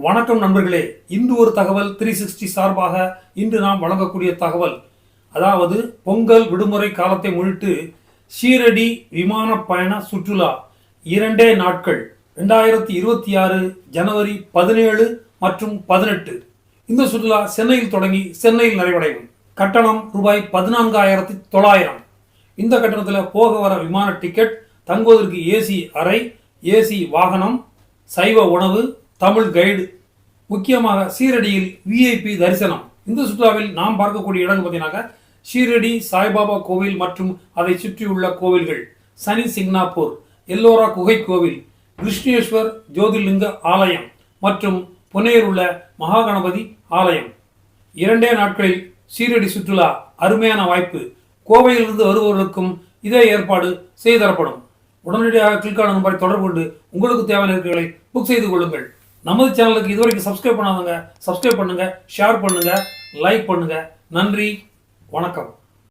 வணக்கம் நண்பர்களே. இன்று ஒரு தகவல் 360 சார்பாக இன்று நாம் வழங்கக்கூடிய தகவல், அதாவது பொங்கல் விடுமுறை காலத்தை முன்னிட்டு ஷீரடி விமான பயண சுற்றுலா 2 நாட்கள் 2026 ஜனவரி 17 மற்றும் 18. இந்த சுற்றுலா சென்னையில் தொடங்கி சென்னையில் நிறைவடையும். கட்டணம் ரூபாய் 14,900. இந்த கட்டணத்தில் போக வர விமான டிக்கெட், தங்குவதற்கு ஏசி அறை, ஏசி வாகனம், சைவ உணவு, தமிழ் கைடு, முக்கியமாக ஷீரடியில் விஐபி தரிசனம். இந்த சுற்றுலாவில் நாம் பார்க்கக்கூடிய இடங்கள் பார்த்தீங்கன்னா ஷீரடி சாய்பாபா கோவில் மற்றும் அதை சுற்றியுள்ள கோவில்கள், சனி சிங்னாப்பூர், எல்லோரா குகை கோவில், கிருஷ்ணேஸ்வர் ஜோதிர்லிங்க ஆலயம் மற்றும் புனேயில் உள்ள மகாகணபதி ஆலயம். 2 நாட்களில் ஷீரடி சுற்றுலா அருமையான வாய்ப்பு. கோவையிலிருந்து வருபவர்களுக்கும் இதே ஏற்பாடு செய்து தரப்படும். உடனடியாக கிளிக்கான நம்பரை தொடர்பு கொண்டு உங்களுக்கு தேவையான இருக்கைகளை புக் செய்து கொள்ளுங்கள். நமது சேனலுக்கு இதுவரைக்கும் சப்ஸ்கிரைப் பண்ணாதவங்க சப்ஸ்கிரைப் பண்ணுங்க, ஷேர் பண்ணுங்க, லைக் பண்ணுங்க. நன்றி, வணக்கம்.